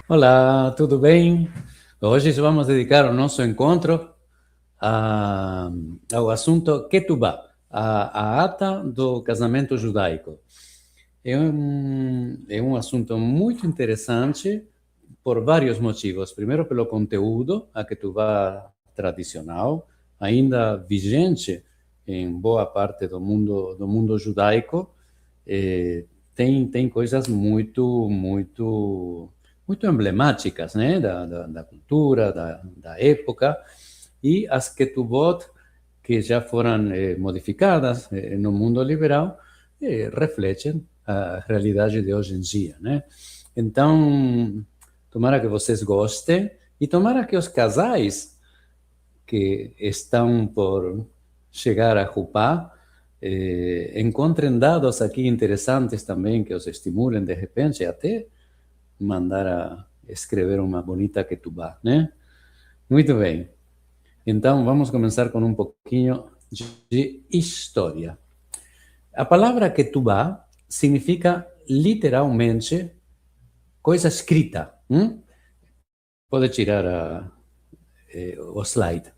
Olá, tudo bem? Hoje vamos dedicar o nosso encontro ao assunto Ketubá, a ata do casamento judaico. É um assunto muito interessante por vários motivos. Primeiro, pelo conteúdo, a Ketubá tradicional, ainda vigente em boa parte do mundo judaico, tem coisas muito emblemáticas, né, da cultura, da época, e as Ketubot, que já foram modificadas no mundo liberal, refletem a realidade de hoje em dia, né? Então, tomara que vocês gostem e tomara que os casais que estão por chegar a Jupá encontrem dados aqui interessantes também que os estimulem de repente até mandar a escrever uma bonita ketubá, né? Muito bem. Então, vamos começar com um pouquinho de história. A palavra ketubá significa literalmente coisa escrita. Pode tirar o slide.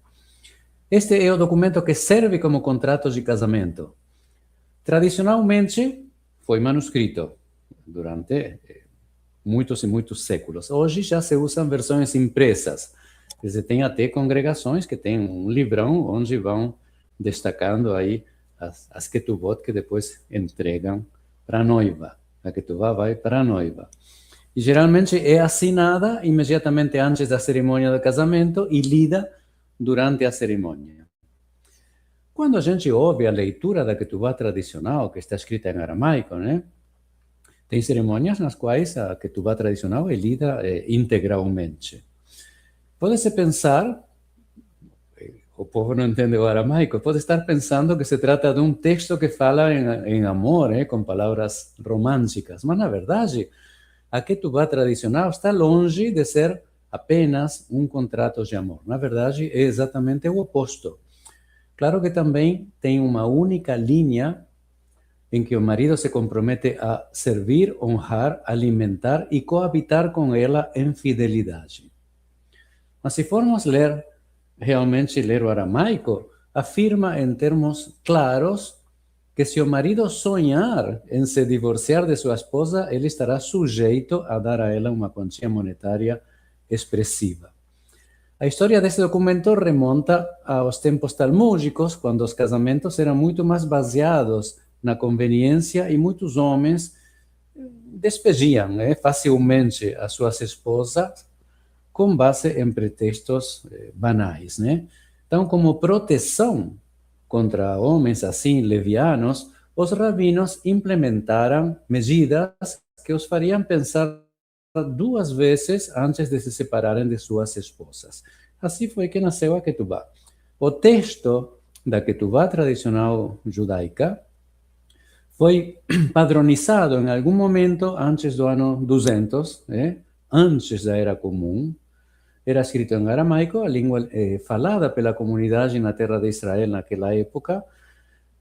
Este é o documento que serve como contrato de casamento. Tradicionalmente, foi manuscrito durante muitos e muitos séculos. Hoje já se usam versões impressas. Você tem até congregações que têm um livrão onde vão destacando aí as ketubot que depois entregam para a noiva. A ketubá vai para a noiva. E geralmente é assinada imediatamente antes da cerimônia do casamento e lida durante a cerimônia. Quando a gente ouve a leitura da ketubá tradicional, que está escrita em aramaico, né? Tem cerimônias nas quais a ketubá tradicional é lida integralmente. Pode-se pensar, o povo não entende o aramaico, pode estar pensando que se trata de um texto que fala em amor, com palavras românticas, mas na verdade a ketubá tradicional está longe de ser apenas um contrato de amor. Na verdade, é exatamente o oposto. Claro que também tem uma única linha em que o marido se compromete a servir, honrar, alimentar e coabitar com ela em fidelidade. Mas se formos realmente ler o aramaico, afirma em termos claros que se o marido sonhar em se divorciar de sua esposa, ele estará sujeito a dar a ela uma quantia monetária expressiva. A história desse documento remonta aos tempos talmúdicos, quando os casamentos eram muito mais baseados na conveniência e muitos homens despediam facilmente as suas esposas com base em pretextos banais, né? Então, como proteção contra homens assim levianos, os rabinos implementaram medidas que os fariam pensar duas vezes antes de se separarem de suas esposas. Assim foi que nasceu a ketubá. O texto da ketubá tradicional judaica foi padronizado em algum momento antes do ano 200, antes da Era Comum. Era escrito em aramaico, a língua falada pela comunidade na terra de Israel naquela época,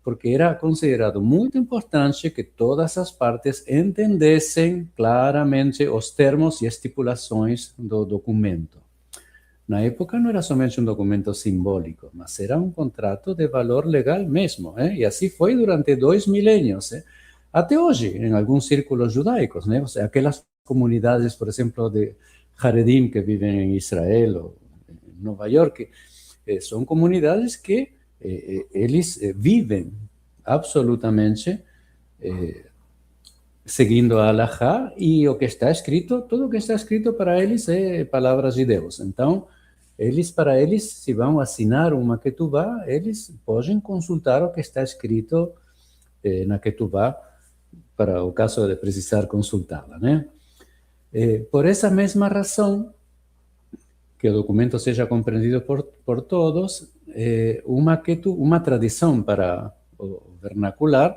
porque era considerado muito importante que todas as partes entendessem claramente os termos e estipulações do documento. Na época não era somente um documento simbólico, mas era um contrato de valor legal mesmo, e assim foi durante 2 milênios, até hoje, em alguns círculos judaicos, né? Aquelas comunidades, por exemplo, de Haredim que vivem em Israel ou em Nova York, são comunidades que eles vivem absolutamente seguindo a Halajá, e o que está escrito, tudo o que está escrito para eles é palavras de Deus. Então, para eles, se vão assinar uma ketubá, eles podem consultar o que está escrito na ketubá, para o caso de precisar consultá-la, né? Por essa mesma razão, que o documento seja compreendido por todos, uma tradição para o vernacular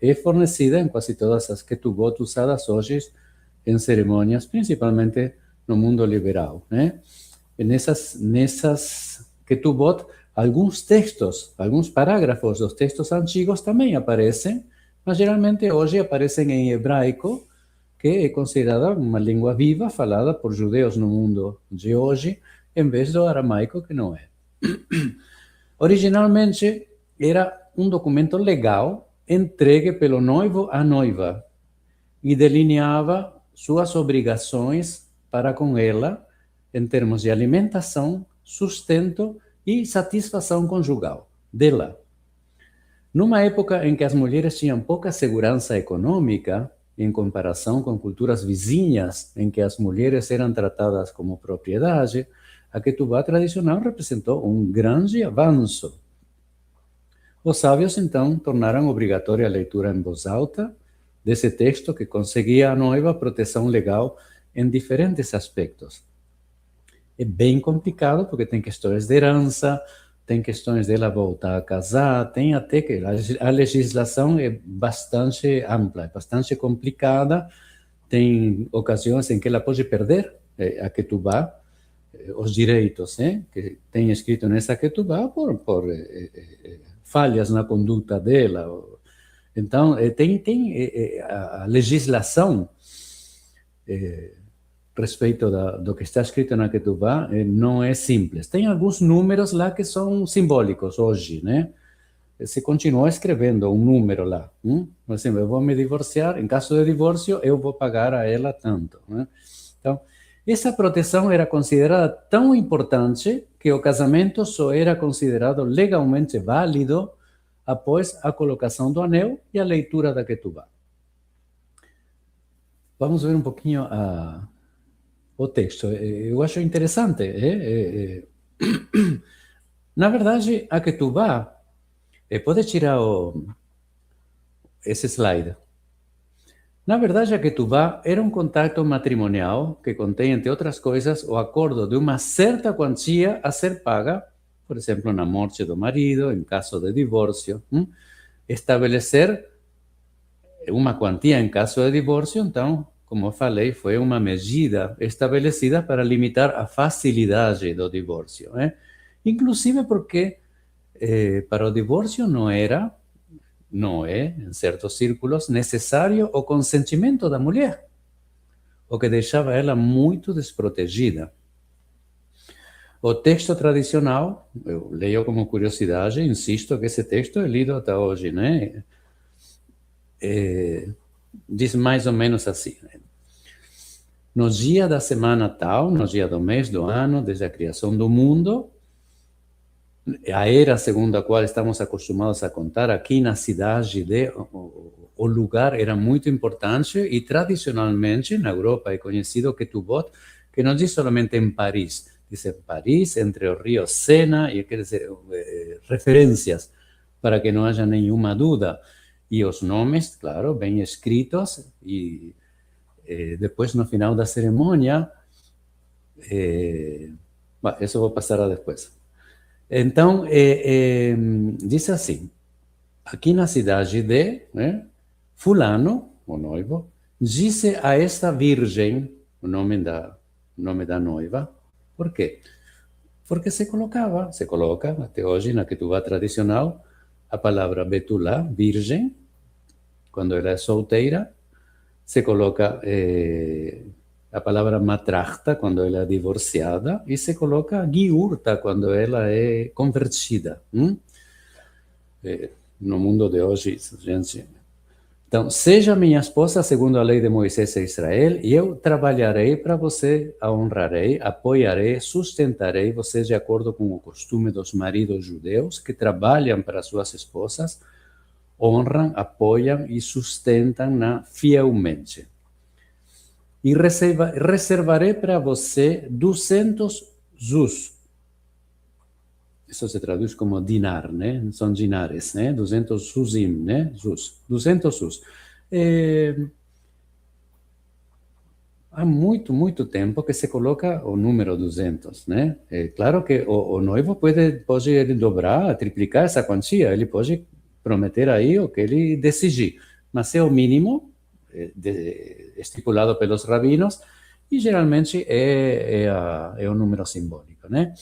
é fornecida em quase todas as ketubot usadas hoje em cerimônias, principalmente no mundo liberal, né? Nessas ketubot, alguns textos, alguns parágrafos dos textos antigos também aparecem, mas geralmente hoje aparecem em hebraico, que é considerada uma língua viva falada por judeus no mundo de hoje, em vez do aramaico, que não é. Originalmente, era um documento legal entregue pelo noivo à noiva e delineava suas obrigações para com ela em termos de alimentação, sustento e satisfação conjugal dela. Numa época em que as mulheres tinham pouca segurança econômica, em comparação com culturas vizinhas em que as mulheres eram tratadas como propriedade, a Ketubá tradicional representou um grande avanço. Os sábios, então, tornaram obrigatória a leitura em voz alta desse texto que conseguia à noiva proteção legal em diferentes aspectos. É bem complicado, porque tem questões de herança, tem questões dela voltar a casar, tem até que a legislação é bastante ampla, é bastante complicada, tem ocasiões em que ela pode perder a Ketubá, os direitos que tem escrito nessa Ketubá por falhas na conduta dela. Então, tem a legislação respeito do que está escrito na Ketubá não é simples. Tem alguns números lá que são simbólicos hoje, né? Se continua escrevendo um número lá. Por exemplo, eu vou me divorciar, em caso de divórcio, eu vou pagar a ela tanto, né? Então, essa proteção era considerada tão importante que o casamento só era considerado legalmente válido após a colocação do anel e a leitura da Ketubá. Vamos ver um pouquinho o texto. Eu acho interessante. Na verdade, a Ketubá, pode tirar esse slide. Na verdade, a Ketubá era um contrato matrimonial que contém, entre outras coisas, o acordo de uma certa quantia a ser paga, por exemplo, na morte do marido, em caso de divórcio. Estabelecer uma quantia em caso de divórcio, então, como eu falei, foi uma medida estabelecida para limitar a facilidade do divórcio. Inclusive porque para o divórcio não é, em certos círculos, necessário o consentimento da mulher, o que deixava ela muito desprotegida. O texto tradicional, eu leio como curiosidade, insisto que esse texto é lido até hoje, né? Diz mais ou menos assim: no dia da semana tal, no dia do mês, do ano, desde a criação do mundo, a era segundo a qual estamos acostumados a contar aqui na cidade o lugar era muito importante e tradicionalmente na Europa é conhecido Ketubot, que não diz somente em Paris, diz em Paris, entre o rio Sena, e quer dizer, referências para que não haja nenhuma dúvida. E os nomes, claro, bem escritos, e depois no final da cerimônia, isso eu vou passar a depois. Então, diz assim: aqui na cidade de fulano, o noivo, disse a esta virgem, o nome da noiva. Por quê? Porque se coloca até hoje na Ketubá tradicional a palavra betulá, virgem, quando ela é solteira, se coloca a palavra matrachta, quando ela é divorciada, e se coloca giurta, quando ela é convertida. No mundo de hoje, gente. Então, seja minha esposa segundo a lei de Moisés e Israel, e eu trabalharei para você, a honrarei, apoiarei, sustentarei você de acordo com o costume dos maridos judeus que trabalham para suas esposas, honram, apoiam e sustentam-na fielmente. E reservarei para você 200 zuz. Isso se traduz como dinar, né? São dinares, né? 200 zuzim, né? Zuz. 200 zuz. Há muito tempo que se coloca o número 200, né? Claro que o noivo pode dobrar, triplicar essa quantia, ele pode prometer aí o que ele decidir, mas é o mínimo estipulado pelos rabinos e geralmente é o número simbólico, né?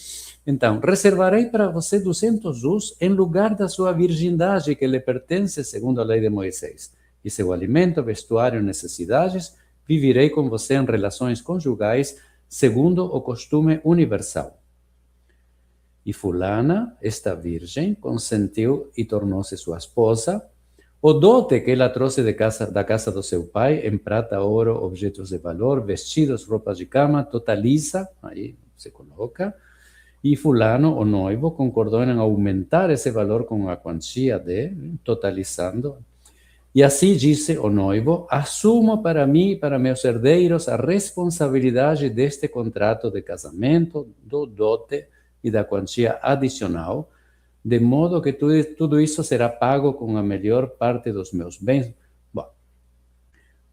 Então, reservarei para você 200 zuz em lugar da sua virgindade que lhe pertence segundo a lei de Moisés, e seu alimento, vestuário, necessidades vivirei com você em relações conjugais segundo o costume universal. E fulana, esta virgem, consentiu e tornou-se sua esposa. O dote que ela trouxe da casa do seu pai, em prata, ouro, objetos de valor, vestidos, roupas de cama, totaliza, aí se coloca, e fulano, o noivo, concordou em aumentar esse valor com a quantia totalizando. E assim disse o noivo: assumo para mim e para meus herdeiros a responsabilidade deste contrato de casamento, do dote e da quantia adicional, de modo que tudo isso será pago com a melhor parte dos meus bens. Bom,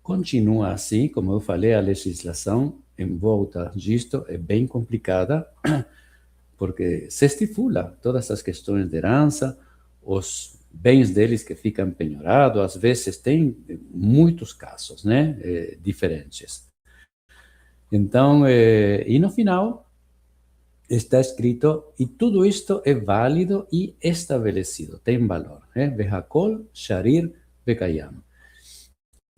continua assim, como eu falei, a legislação em volta disto é bem complicada, porque se estipula todas as questões de herança, os bens deles que ficam penhorados, às vezes tem muitos casos, né, diferentes. Então, e no final está escrito, e tudo isto é válido e estabelecido, tem valor, né? Behakol, Sharir, Bekayam.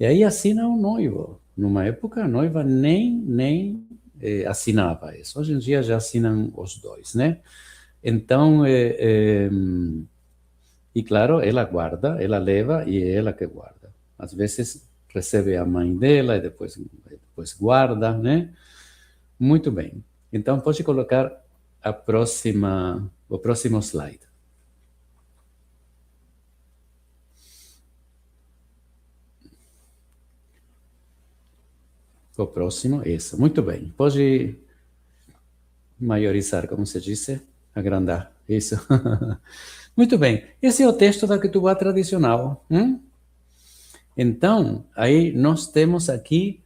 E aí assina o noivo. Numa época, a noiva nem assinava isso. Hoje em dia já assinam os dois, né? Então, e claro, ela guarda, ela leva e é ela que guarda. Às vezes recebe a mãe dela e depois guarda, né? Muito bem. Então, pode colocar o próximo slide. O próximo, isso. Muito bem. Pode maiorizar, como se diz, agrandar. Isso. Muito bem. Esse é o texto da Ketubá tradicional. Então, aí nós temos aqui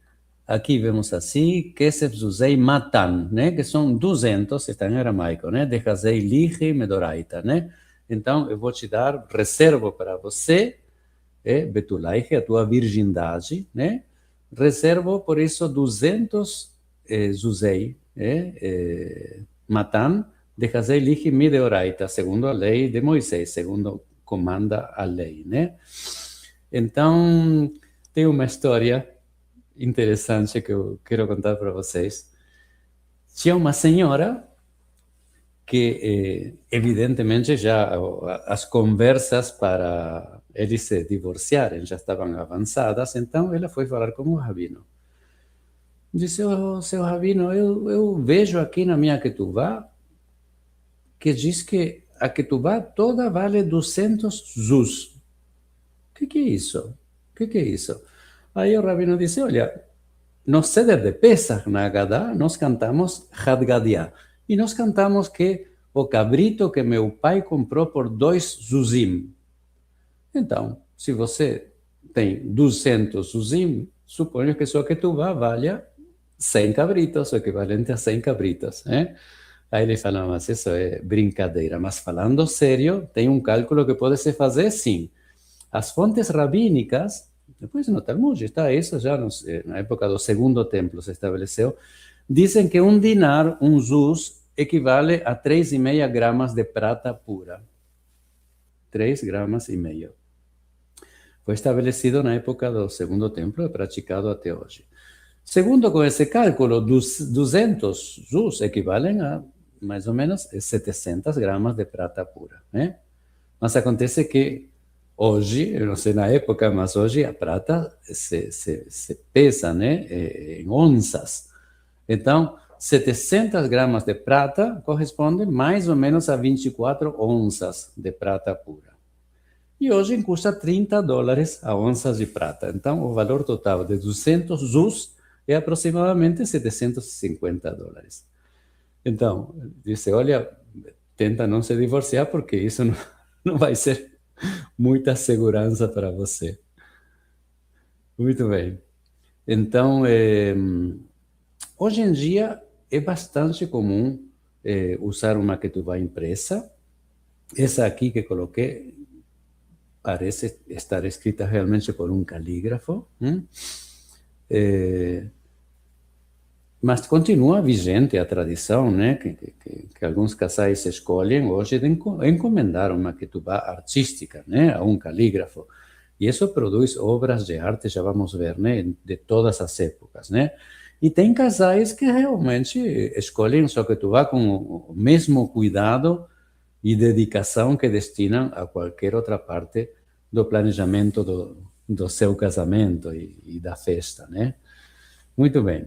vemos assim, Kesef, Zuzei, Matan, né? Que são 200, está em aramaico, né? De Hazei, Lige, Medoraita, né? Então, eu vou te dar, reservo para você, Betulaike, a tua virgindade, né? Reservo, por isso, 200 Zuzei, Matan, de Hazei, Lige, Medoraita, segundo a lei de Moisés, segundo comanda a lei, né? Então, tem uma história interessante que eu quero contar para vocês. Tinha uma senhora que, evidentemente, já as conversas para eles se divorciarem já estavam avançadas, então ela foi falar com o rabino. Disse: seu rabino, eu vejo aqui na minha ketubá que diz que a ketubá toda vale 200 zuz. O que é isso? O que é isso? Aí o rabino disse: olha, no Seder de Pesach, na Agadá, nós cantamos Hadgadiá. E nós cantamos que o cabrito que meu pai comprou por 2 zuzim. Então, se você tem 200 zuzim, suponho que sua ketubá valha 100 cabritos, o equivalente a 100 cabritos, né? Aí ele fala: mas isso é brincadeira. Mas falando sério, tem um cálculo que pode se fazer, sim. As fontes rabínicas, depois no Talmud está isso, já na época do Segundo Templo se estabeleceu, dizem que um dinar, um zuz, equivale a 3,5 gramas de prata pura. 3,5 gramas. Foi estabelecido na época do Segundo Templo e praticado até hoje. Segundo com esse cálculo, 200 zuz equivalem a mais ou menos 700 gramas de prata pura, né? Mas acontece que hoje, eu não sei na época, mas hoje a prata se pesa, né, em onças. Então, 700 gramas de prata correspondem mais ou menos a 24 onças de prata pura. E hoje custa $30 a onças de prata. Então, o valor total de 200 zuz é aproximadamente $750. Então, disse: olha, tenta não se divorciar, porque isso não vai ser muita segurança para você. Muito bem. Então, hoje em dia é bastante comum usar uma ketubá impressa. Essa aqui que coloquei parece estar escrita realmente por um calígrafo. Mas continua vigente a tradição, né, que alguns casais escolhem hoje de encomendar uma ketubá artística, né, a um calígrafo. E isso produz obras de arte, já vamos ver, né, de todas as épocas, né? E tem casais que realmente escolhem só que tu vá com o mesmo cuidado e dedicação que destinam a qualquer outra parte do planejamento do seu casamento e da festa, né? Muito bem.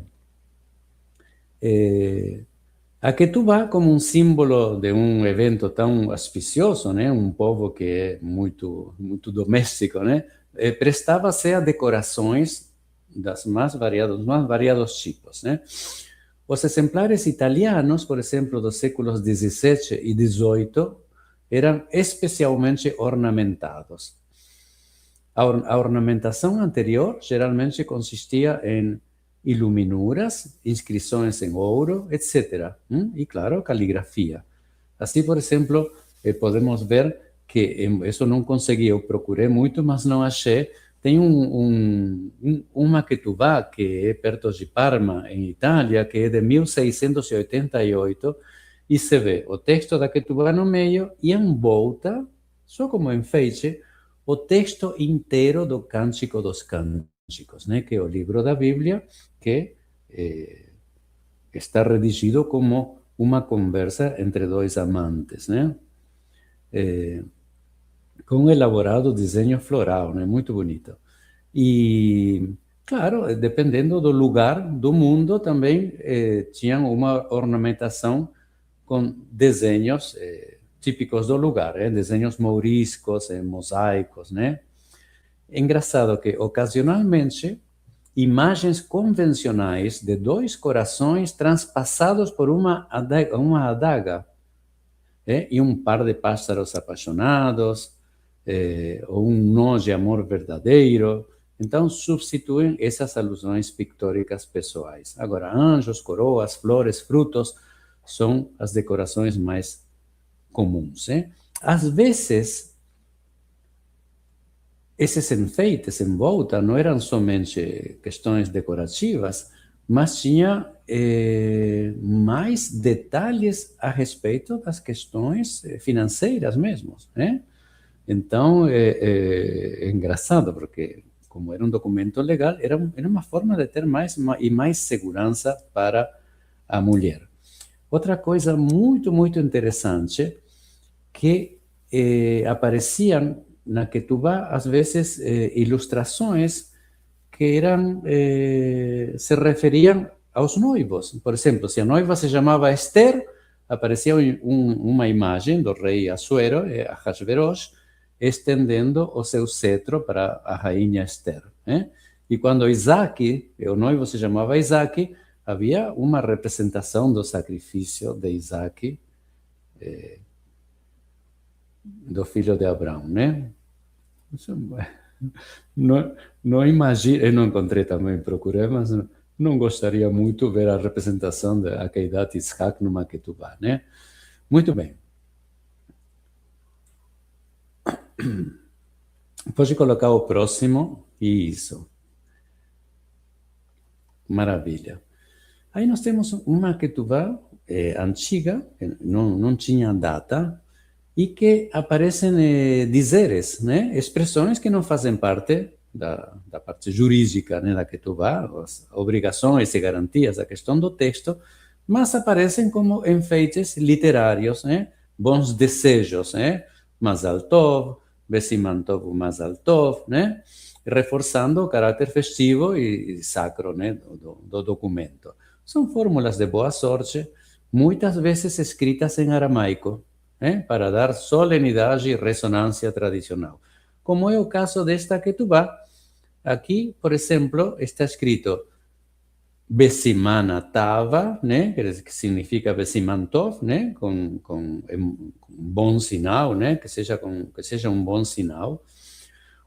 A Ketubá, como um símbolo de um evento tão auspicioso, né? Um povo que é muito doméstico, né? Prestava-se a decorações dos mais variados tipos, né? Os exemplares italianos, por exemplo, dos séculos XVII e XVIII, eram especialmente ornamentados. A ornamentação anterior geralmente consistia em iluminuras, inscrições em ouro, etc. E, claro, caligrafia. Assim, por exemplo, podemos ver que isso não consegui, eu procurei muito, mas não achei. Tem uma Ketubá, que é perto de Parma, em Itália, que é de 1688, e se vê o texto da Ketubá no meio e em volta, só como enfeite, o texto inteiro do Cântico dos Cânticos, né, que é o livro da Bíblia, que está redigido como uma conversa entre dois amantes, né? Com um elaborado desenho floral, né? Muito bonito. E, claro, dependendo do lugar do mundo, também tinham uma ornamentação com desenhos típicos do lugar, desenhos mouriscos, mosaicos, né? É engraçado que, ocasionalmente, imagens convencionais de dois corações transpassados por uma adaga, e um par de pássaros apaixonados, ou um nó de amor verdadeiro. Então, substituem essas alusões pictóricas pessoais. Agora, anjos, coroas, flores, frutos são as decorações mais comuns. Às vezes, esses enfeites em volta não eram somente questões decorativas, mas tinha mais detalhes a respeito das questões financeiras mesmo, né? Então, é engraçado, porque como era um documento legal, era uma forma de ter mais segurança para a mulher. Outra coisa muito interessante, que apareciam na Ketubá, às vezes, ilustrações que se referiam aos noivos. Por exemplo, se a noiva se chamava Esther, aparecia uma imagem do rei Assuero, Ahasverosh, estendendo o seu cetro para a rainha Esther. E quando Isaac, o noivo se chamava Isaac, havia uma representação do sacrifício de Isaac, do filho de Abraão, né? Não imagino, eu não encontrei também, procurei, mas não gostaria muito ver a representação de Akedat Yitzhak numa Ketubá, né? Muito bem. Pode colocar o próximo. Isso. Maravilha. Aí nós temos uma Ketubá antiga, que não tinha data, e que aparecem dizeres, né? Expressões que não fazem parte da parte jurídica, né, da Ketubá, as obrigações e garantias da questão do texto, mas aparecem como enfeites literários, né? Bons desejos, né? Mazal Tov, Besiman Tov, Mazal Tov, né? Reforçando o caráter festivo e sacro, né, do documento. São fórmulas de boa sorte, muitas vezes escritas em aramaico, para dar solenidade e ressonância tradicional. Como é o caso desta Ketubá, aqui, por exemplo, está escrito Besimana Tava, né, que significa Besimantov, né, com um bom sinal, né, que seja um bom sinal.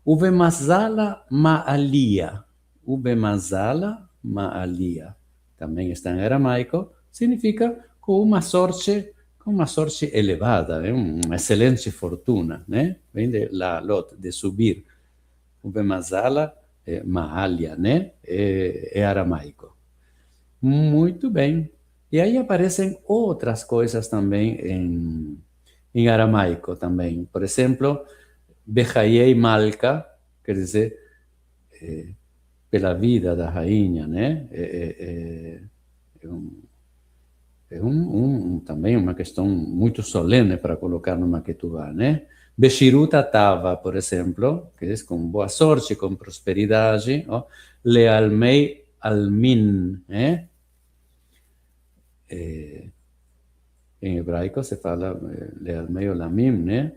Ubemazala Ma'alia, Ubemazala Ma'alia, também está em aramaico, significa com uma sorte elevada, uma excelente fortuna, né? Vem de La'alot, de subir. Ubemazala Ma'alia, né? É aramaico. Muito bem. E aí aparecem outras coisas também em aramaico também. Por exemplo, Bechayei Malka, quer dizer, pela vida da rainha, né? Também uma questão muito solene para colocar no Maquetubá, né? Beshiruta Tava, por exemplo, que é com boa sorte, com prosperidade, ó, Lealmei Almin, né? Em hebraico se fala Lealmei Olamim, né?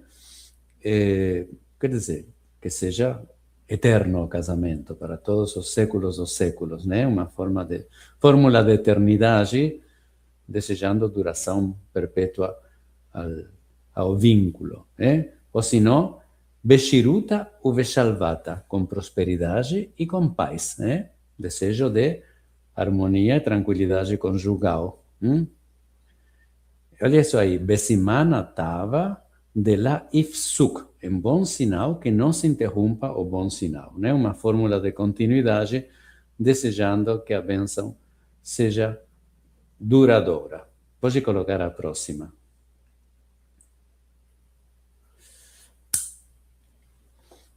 Quer dizer, que seja eterno o casamento para todos os séculos dos séculos, né? Uma fórmula de eternidade, desejando duração perpétua ao vínculo, né? Ou senão, Beshiruta ou Beshalvata, com prosperidade e com paz, né? Desejo de harmonia e tranquilidade conjugal. Olha isso aí, Besimana Tava de la Ifsuk, em bom sinal, que não se interrompa o bom sinal, né? Uma fórmula de continuidade, desejando que a bênção seja duradoura. Pode colocar a próxima.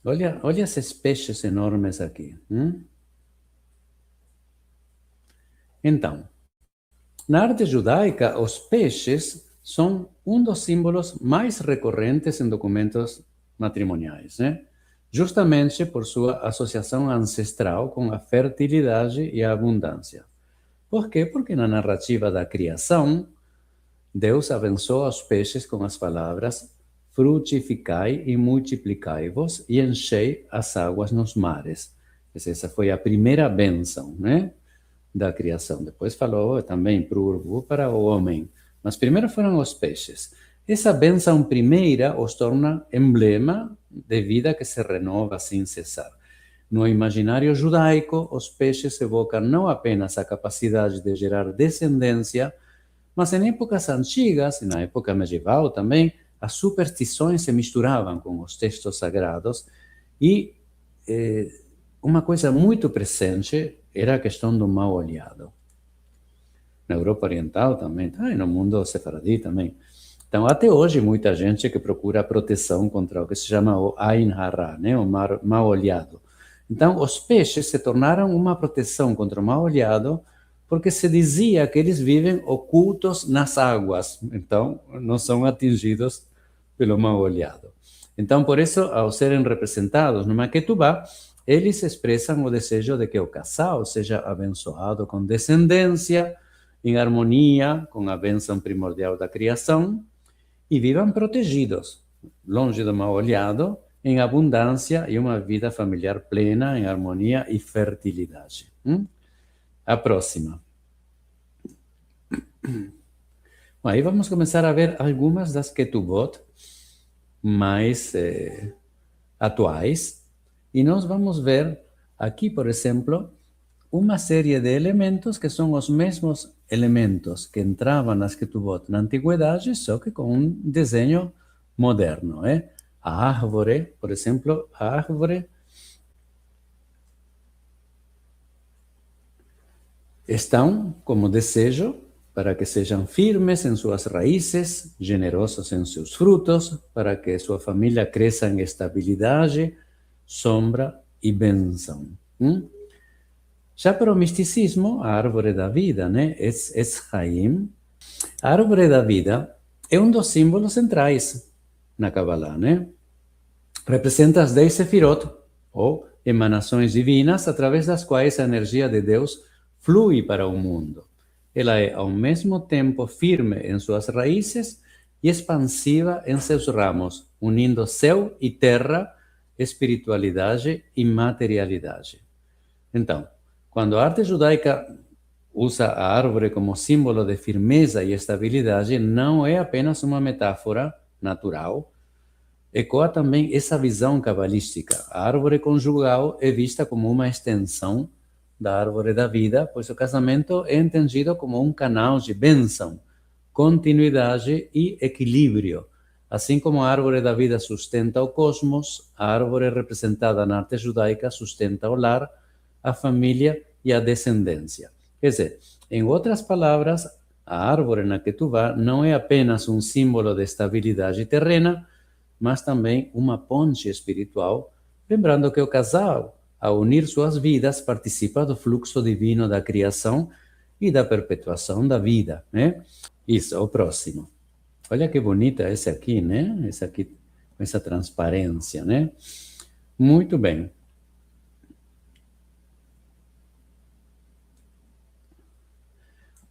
Olha esses peixes enormes aqui. Então, na arte judaica, os peixes são um dos símbolos mais recorrentes em documentos matrimoniais, né? Justamente por sua associação ancestral com a fertilidade e a abundância. Por quê? Porque na narrativa da criação, Deus abençoa os peixes com as palavras: frutificai e multiplicai-vos e enchei as águas nos mares. Essa foi a primeira bênção, né, da criação. Depois falou também para o urbu, para o homem. Mas primeiro foram os peixes. Essa bênção primeira os torna emblema de vida que se renova sem cessar. No imaginário judaico, os peixes evocam não apenas a capacidade de gerar descendência, mas em épocas antigas, e na época medieval também, as superstições se misturavam com os textos sagrados e uma coisa muito presente era a questão do mal olhado. Na Europa Oriental também, e no mundo sefaradi também. Então, até hoje, muita gente que procura proteção contra o que se chama o Ain Hara, né, o mal olhado. Então, os peixes se tornaram uma proteção contra o mal olhado, porque se dizia que eles vivem ocultos nas águas, então não são atingidos pelo mal olhado. Então, por isso, ao serem representados no Maquetubá, eles expressam o desejo de que o casal seja abençoado com descendência, em harmonia com a bênção primordial da criação, e vivam protegidos, longe do mal olhado, em abundância e uma vida familiar plena, em harmonia e fertilidade. A próxima. Aí vamos começar a ver algumas das ketubot mais atuais. E nós vamos ver aqui, por exemplo, uma série de elementos que são os mesmos elementos que entravam nas ketubot na antiguidade, só que com um desenho moderno. A árvore, por exemplo, a árvore estão como desejo para que sejam firmes em suas raízes, generosos em seus frutos, para que sua família cresça em estabilidade, sombra e bênção. Já para o misticismo, a árvore da vida, né, Etz Chaim, a árvore da vida é um dos símbolos centrais na Kabbalah, né? Representa as 10 sefirot, ou emanações divinas, através das quais a energia de Deus flui para o mundo. Ela é, ao mesmo tempo, firme em suas raízes e expansiva em seus ramos, unindo céu e terra, espiritualidade e materialidade. Então, quando a arte judaica usa a árvore como símbolo de firmeza e estabilidade, não é apenas uma metáfora natural, ecoa também essa visão cabalística. A árvore conjugal é vista como uma extensão da árvore da vida, pois o casamento é entendido como um canal de bênção, continuidade e equilíbrio. Assim como a árvore da vida sustenta o cosmos, a árvore representada na arte judaica sustenta o lar, a família e a descendência. Quer dizer, em outras palavras, a árvore na Ketubá não é apenas um símbolo de estabilidade terrena, mas também uma ponte espiritual Lembrando que o casal, ao unir suas vidas, participa do fluxo divino da criação e da perpetuação da vida, né? Isso, o próximo. Olha que bonita esse aqui, né? Esse aqui, com essa transparência, né? Muito bem.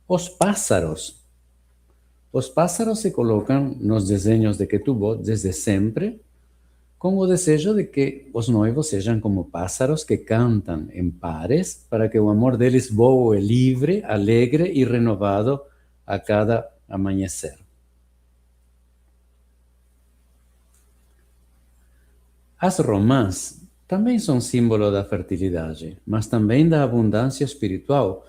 Os pássaros. Os pássaros se colocam nos desenhos de Ketubot desde sempre, com o desejo de que os noivos sejam como pássaros que cantam em pares, para que o amor deles voe livre, alegre e renovado a cada amanhecer. As romãs também são símbolo da fertilidade, mas também da abundância espiritual.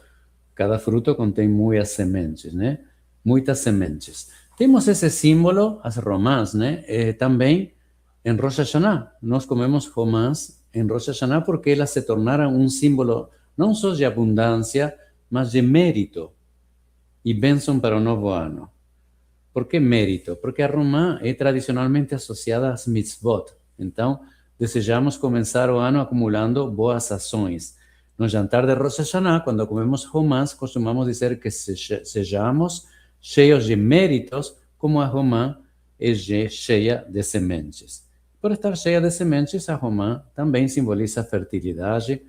Cada fruto contém muitas sementes, né? Muitas sementes. Temos esse símbolo, as romãs, né? Também em Rosh Hashanah. Nós comemos romãs em Rosh Hashanah porque elas se tornaram um símbolo não só de abundância, mas de mérito e bênção para o novo ano. Por que mérito? Porque a romã é tradicionalmente associada às mitzvot. Então, desejamos começar o ano acumulando boas ações. No jantar de Rosh Hashanah, quando comemos romãs, costumamos dizer que sejamos cheios de méritos, como a romã é cheia de sementes. Por estar cheia de sementes, a romã também simboliza fertilidade,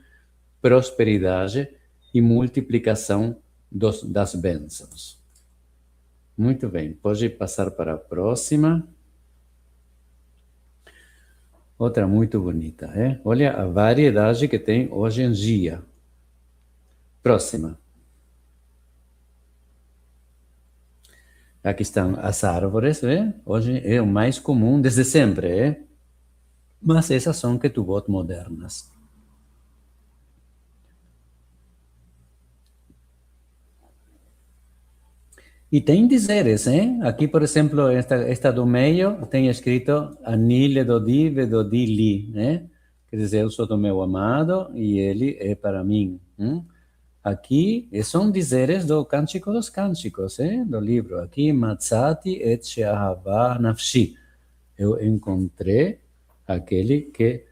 prosperidade e multiplicação das bênçãos. Muito bem, pode passar para a próxima. Outra muito bonita, é? Olha a variedade que tem hoje em dia. Próxima. Aqui estão as árvores, é? Hoje é o mais comum desde sempre, é? Mas essas são Ketubot modernas. E tem dizeres, hein? Aqui, por exemplo, esta do meio tem escrito Anile Dodi Vedodi Li, né? Quer dizer, eu sou do meu amado e ele é para mim. Aqui são dizeres do Cântico dos Cânticos, do livro. Aqui, Matzati et She'ahava Nafshi. Eu encontrei aquele que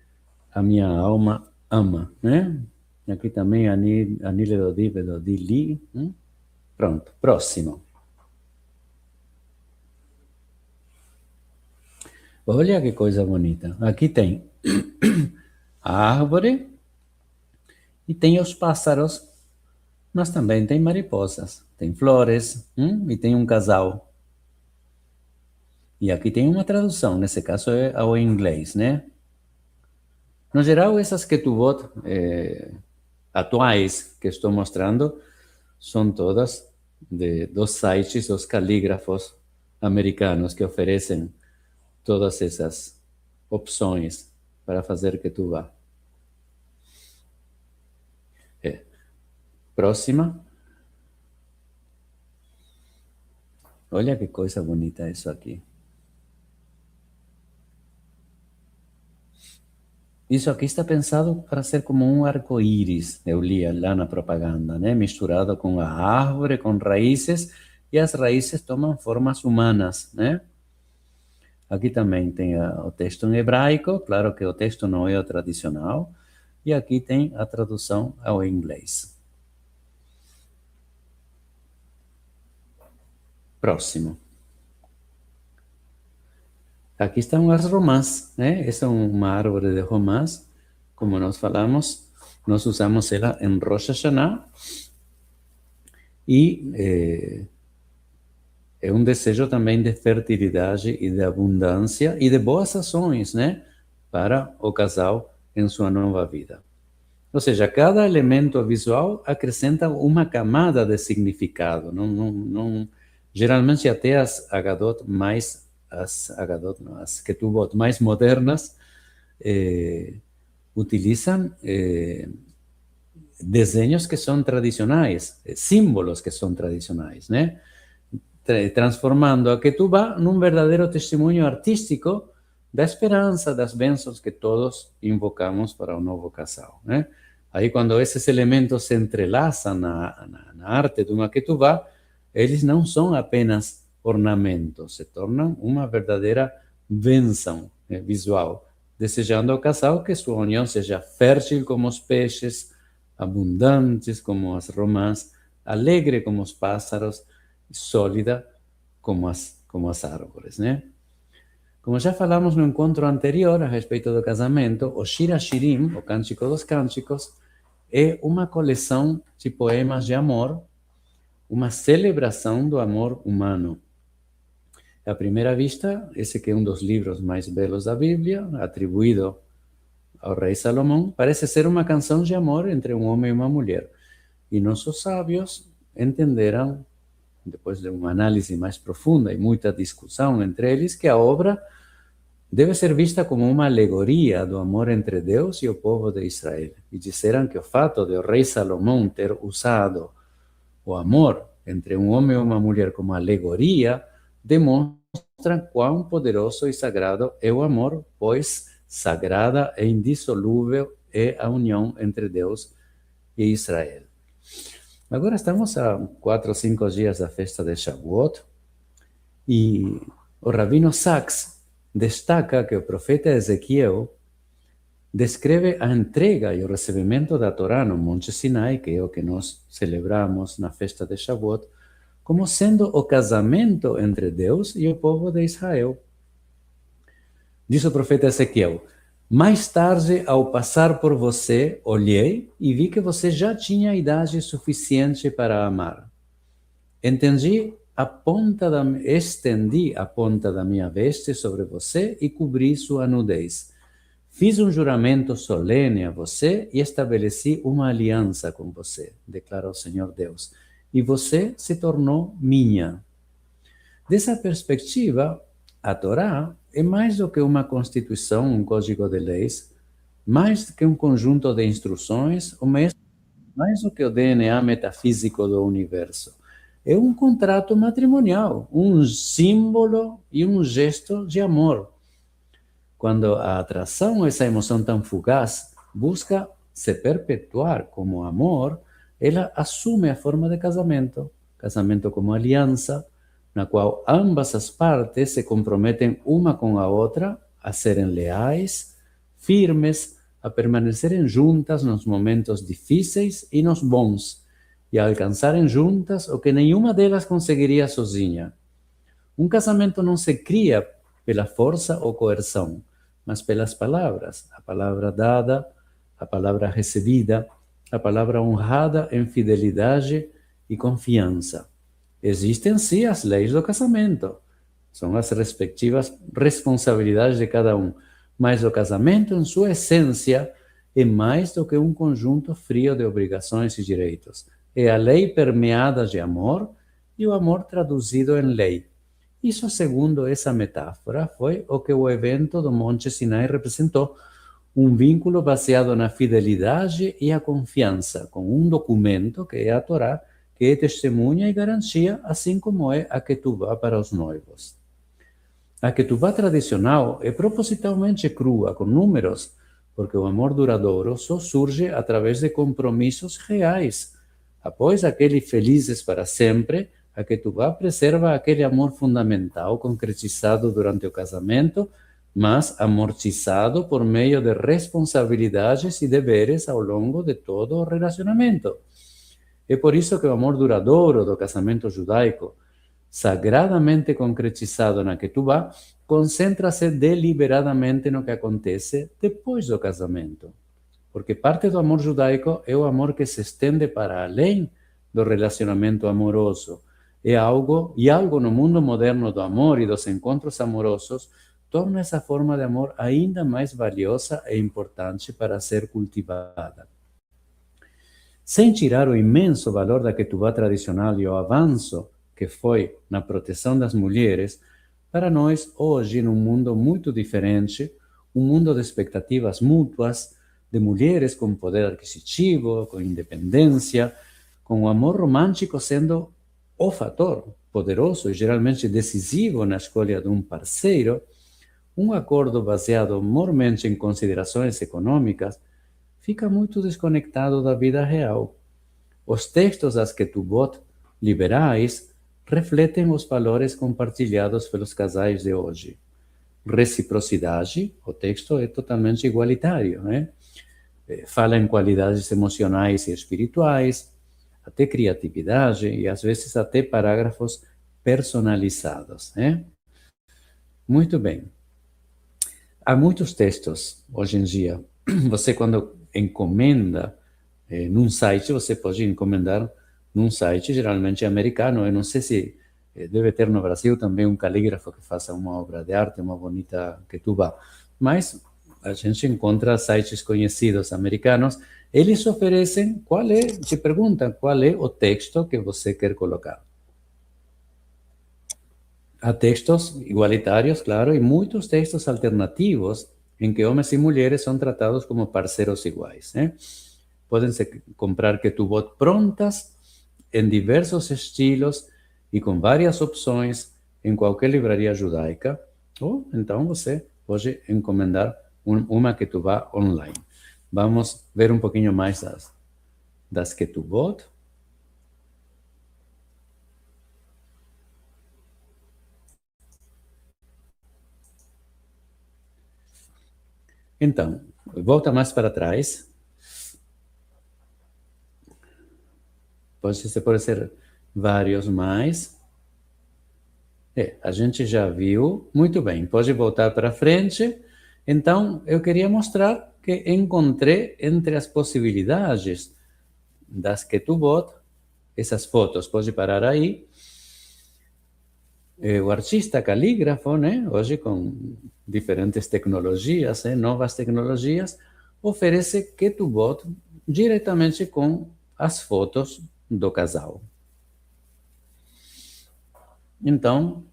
a minha alma ama, né? Aqui também Anile Dodi Vedodi Li. Pronto, próximo. Olha que coisa bonita. Aqui tem a árvore e tem os pássaros, mas também tem mariposas, tem flores e tem um casal. E aqui tem uma tradução, nesse caso é ao inglês, né? No geral, essas Ketubot atuais que estou mostrando são todas dos sites dos calígrafos americanos que oferecem todas essas opções para fazer Ketubá. Próxima. Olha que coisa bonita isso aqui. Isso aqui está pensado para ser como um arco-íris, eu li lá na propaganda, né? Misturado com a árvore, com raízes, e as raízes tomam formas humanas, né? Aqui também tem o texto em hebraico, claro que o texto não é o tradicional, e aqui tem a tradução ao inglês. Próximo. Aqui estão as romãs, né? Essa é uma árvore de romãs, como nós falamos, nós usamos ela em Rosh Hashanah, e é um desejo também de fertilidade e de abundância e de boas ações, né? Para o casal em sua nova vida. Ou seja, cada elemento visual acrescenta uma camada de significado. Geralmente até as Agadot as Ketubot mais modernas utilizam desenhos que são tradicionais, símbolos que são tradicionais, né? Transformando a Ketubá num verdadeiro testemunho artístico da esperança, das bênçãos que todos invocamos para o novo casal, né? Aí, quando esses elementos se entrelaçam na arte de uma Ketubá, eles não são apenas ornamentos, se tornam uma verdadeira bênção visual desejando ao casal que sua união seja fértil como os peixes, abundantes como as romãs, alegre como os pássaros e sólida como as árvores, né? Como já falamos no encontro anterior a respeito do casamento, o Shira Shirim, o Cântico dos Cânticos, é uma coleção de poemas de amor, uma celebração do amor humano. À primeira vista, esse que é um dos livros mais belos da Bíblia, atribuído ao rei Salomão, parece ser uma canção de amor entre um homem e uma mulher. E nossos sábios entenderam, depois de uma análise mais profunda e muita discussão entre eles, que a obra deve ser vista como uma alegoria do amor entre Deus e o povo de Israel. E disseram que o fato de o rei Salomão ter usado o amor entre um homem e uma mulher como alegoria demonstra quão poderoso e sagrado é o amor, pois sagrada e indissolúvel é a união entre Deus e Israel. Agora estamos a 4 ou 5 dias da festa de Shavuot e o Rabino Sacks destaca que o profeta Ezequiel descreve a entrega e o recebimento da Torá no Monte Sinai, que é o que nós celebramos na festa de Shavuot, como sendo o casamento entre Deus e o povo de Israel. Diz o profeta Ezequiel: mais tarde, ao passar por você, olhei e vi que você já tinha idade suficiente para amar. Estendi a ponta da minha veste sobre você e cobri sua nudez. Fiz um juramento solene a você e estabeleci uma aliança com você, declara o Senhor Deus, e você se tornou minha. Dessa perspectiva, a Torá é mais do que uma constituição, um código de leis, mais do que um conjunto de instruções, ou mesmo mais do que o DNA metafísico do universo. É um contrato matrimonial, um símbolo e um gesto de amor. Quando a atração, essa emoção tão fugaz, busca se perpetuar como amor, ela assume a forma de casamento. Casamento como aliança, na qual ambas as partes se comprometem uma com a outra a serem leais, firmes, a permanecerem juntas nos momentos difíceis e nos bons, e a alcançarem juntas o que nenhuma delas conseguiria sozinha. Um casamento não se cria pela força ou coerção, mas pelas palavras, a palavra dada, a palavra recebida, a palavra honrada em fidelidade e confiança. Existem sim as leis do casamento, são as respectivas responsabilidades de cada um, mas o casamento em sua essência é mais do que um conjunto frio de obrigações e direitos. É a lei permeada de amor e o amor traduzido em lei. Isso, segundo essa metáfora, foi o que o evento do Monte Sinai representou, um vínculo baseado na fidelidade e a confiança, com um documento, que é a Torá, que é testemunha e garantia, assim como é a Ketubá para os noivos. A Ketubá tradicional é propositalmente crua, com números, porque o amor duradouro só surge através de compromissos reais. Após aquele felizes para sempre, a Ketubá preserva aquele amor fundamental concretizado durante o casamento, mas amortizado por meio de responsabilidades e deveres ao longo de todo o relacionamento. É por isso que o amor duradouro do casamento judaico, sagradamente concretizado na Ketubá, concentra-se deliberadamente no que acontece depois do casamento. Porque parte do amor judaico é o amor que se estende para além do relacionamento amoroso. E algo no mundo moderno do amor e dos encontros amorosos torna essa forma de amor ainda mais valiosa e importante para ser cultivada. Sem tirar o imenso valor da Ketubá tradicional e o avanço que foi na proteção das mulheres, para nós, hoje, num mundo muito diferente, um mundo de expectativas mútuas, de mulheres com poder aquisitivo, com independência, com o amor romântico sendo o fator poderoso e geralmente decisivo na escolha de um parceiro, um acordo baseado mormente em considerações econômicas fica muito desconectado da vida real. Os textos das Ketubot liberais refletem os valores compartilhados pelos casais de hoje. reciprocidade, o texto é totalmente igualitário, né? Fala em qualidades emocionais e espirituais, até criatividade e às vezes até parágrafos personalizados, né? Muito bem. Há muitos textos hoje em dia. Você, quando encomenda num site, você pode encomendar num site geralmente americano. Eu não sei se deve ter no Brasil também um calígrafo que faça uma obra de arte, uma bonita ketubá. Mas a gente encontra sites conhecidos americanos. Eles oferecem te perguntam qual é o texto que você quer colocar. Há textos igualitários, claro, e muitos textos alternativos em que homens e mulheres são tratados como parceiros iguais, né? Podem-se comprar ketubot prontas, em diversos estilos e com várias opções em qualquer livraria judaica, ou então você pode encomendar uma ketubá online. Vamos ver um pouquinho mais das ketubot. Então, volta mais para trás. Pode ser vários mais. A gente já viu. Muito bem, pode voltar para frente. Então, eu queria mostrar que encontrei entre as possibilidades das ketubot, essas fotos, pode parar aí. O artista calígrafo, né, hoje com diferentes tecnologias, novas tecnologias, oferece ketubot diretamente com as fotos do casal. Então,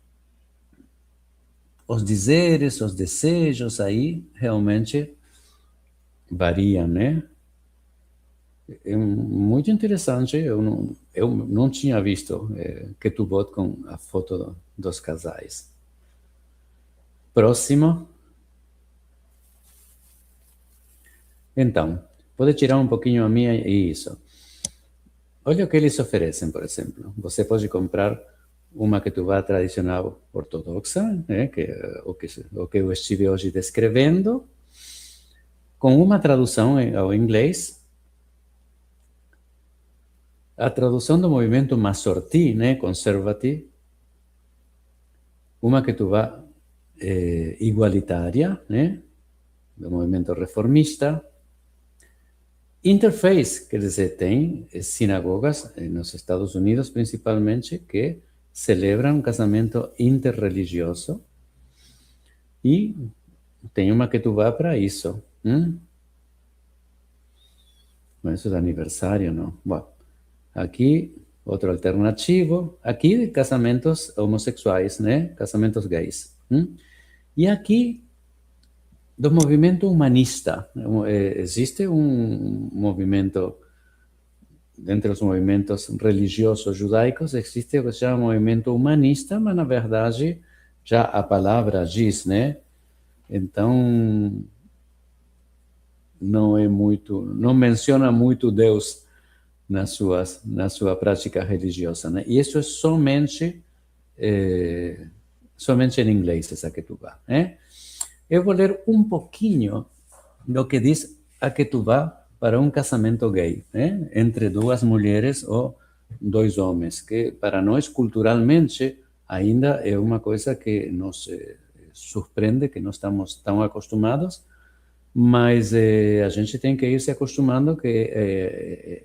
os dizeres, os desejos aí realmente variam, né? É muito interessante. Eu não tinha visto ketubot com a foto dos casais. Próximo. Então, pode tirar um pouquinho a minha e isso. Olha o que eles oferecem, por exemplo. Você pode comprar uma ketubá tradicional ortodoxa, né, que é o que eu estive hoje descrevendo, com uma tradução ao inglês, a tradução do movimento Masorti, né, conservative, uma ketubá igualitária, né, do movimento reformista. Interface, quer dizer, tem sinagogas nos Estados Unidos, principalmente, que celebram um casamento interreligioso e tem uma ketubá para isso. Mas isso é aniversário, não? Bom, aqui, outro alternativo. Aqui, casamentos homossexuais, né? Casamentos gays. E aqui, do movimento humanista. Existe um movimento, dentre os movimentos religiosos judaicos, existe o que se chama movimento humanista, mas, na verdade, já a palavra diz, né? Então, não menciona muito Deus na sua prática religiosa, né? E isso é somente em inglês, essa ketubá, né? Eu vou ler um pouquinho do que diz a ketubá para um casamento gay, né? Entre duas mulheres ou dois homens, que para nós, culturalmente, ainda é uma coisa que nos surpreende, que não estamos tão acostumados, mas a gente tem que ir se acostumando, que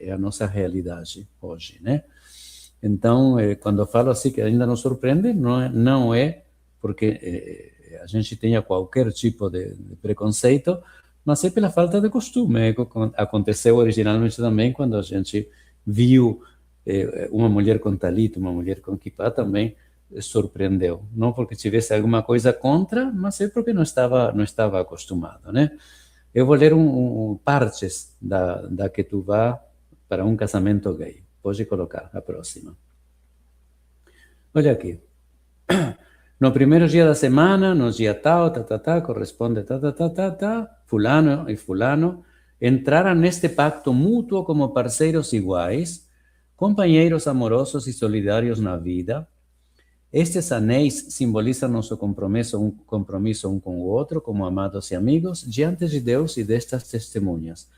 é a nossa realidade hoje, né? Então, quando eu falo assim que ainda nos surpreende, não é porque a gente tenha qualquer tipo de preconceito, mas é pela falta de costume. Aconteceu originalmente também quando a gente viu uma mulher com talit, uma mulher com kippah, também surpreendeu. Não porque tivesse alguma coisa contra, mas é porque não estava acostumado, né? Eu vou ler partes da ketubá para um casamento gay. Pode colocar a próxima. Olha aqui. No primeiro dia da semana, no dia tal, corresponde, fulano e fulano, entraram neste pacto mútuo como parceiros iguais, companheiros amorosos e solidários na vida, Estes anéis simbolizam nosso compromisso um com o outro, como amados e amigos, diante de Deus e destas testemunhas.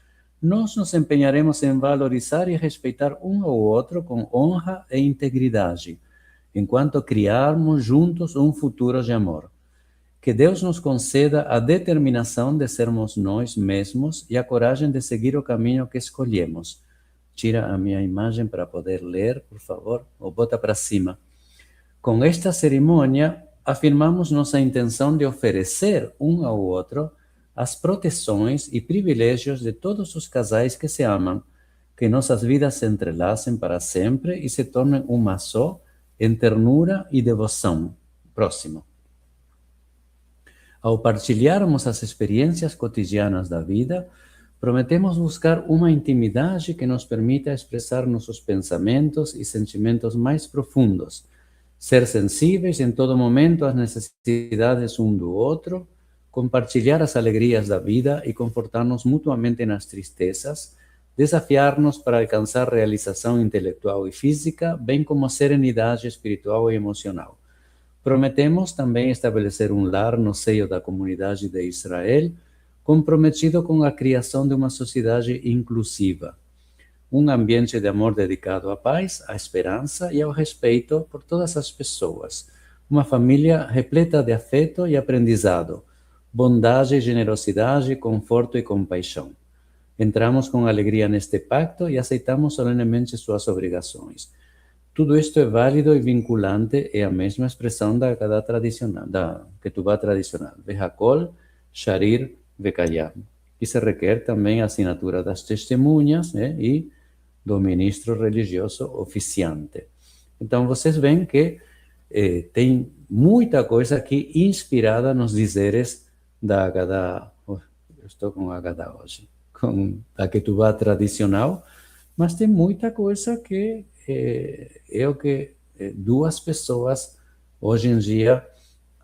Nós nos empenharemos em valorizar e respeitar um ao outro com honra e integridade, enquanto criarmos juntos um futuro de amor. Que Deus nos conceda a determinação de sermos nós mesmos e a coragem de seguir o caminho que escolhemos. Tira a minha imagem para poder ler, por favor, ou bota para cima. Com esta cerimônia, afirmamos nossa intenção de oferecer um ao outro as proteções e privilégios de todos os casais que se amam, que nossas vidas se entrelacem para sempre e se tornem uma só, em ternura e devoção. Próximo. Ao partilharmos as experiências cotidianas da vida, prometemos buscar uma intimidade que nos permita expressar nossos pensamentos e sentimentos mais profundos, ser sensíveis em todo momento às necessidades um do outro, compartilhar as alegrias da vida e confortar-nos mutuamente nas tristezas, desafiar-nos para alcançar realização intelectual e física, bem como serenidade espiritual e emocional. Prometemos também estabelecer um lar no seio da comunidade de Israel, comprometido com a criação de uma sociedade inclusiva, um ambiente de amor dedicado à paz, à esperança e ao respeito por todas as pessoas, uma família repleta de afeto e aprendizado, bondade, generosidade, conforto e compaixão. Entramos com alegria neste pacto e aceitamos solenemente suas obrigações. Tudo isto é válido e vinculante, é a mesma expressão da Haggadah tradicional, da Ketubá tradicional, Vehakol, Sharir, Vekayam, que se requer também a assinatura das testemunhas, né, e do ministro religioso oficiante. Então, vocês veem que tem muita coisa aqui inspirada nos dizeres da Haggadah. Eu estou com a Haggadah hoje, com a Ketubá tradicional, mas tem muita coisa que é o que duas pessoas hoje em dia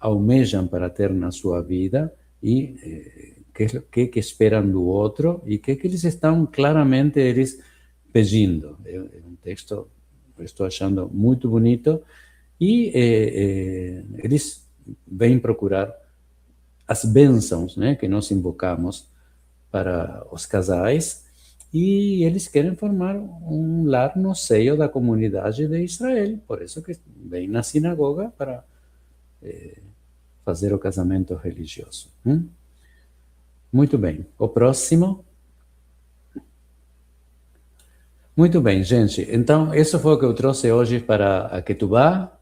almejam para ter na sua vida e que esperam do outro e que eles estão claramente pedindo. É um texto que eu estou achando muito bonito e eles vêm procurar as bênçãos, né, que nós invocamos para os casais, e eles querem formar um lar no seio da comunidade de Israel. Por isso que vem na sinagoga para fazer o casamento religioso. Muito bem. O próximo. Muito bem, gente. Então, isso foi o que eu trouxe hoje para a Ketubá.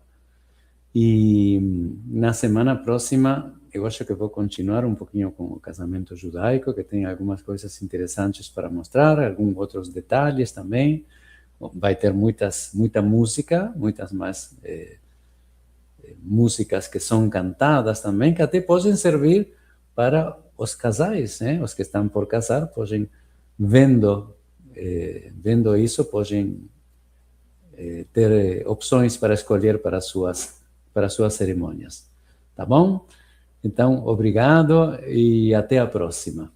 E na semana próxima, eu acho que vou continuar um pouquinho com o casamento judaico, que tem algumas coisas interessantes para mostrar, alguns outros detalhes também. Vai ter muita música, muitas mais músicas que são cantadas também, que até podem servir para os casais, né? Os que estão por casar podem, vendo isso, podem ter opções para escolher para suas cerimônias. Tá bom? Então, obrigado e até a próxima.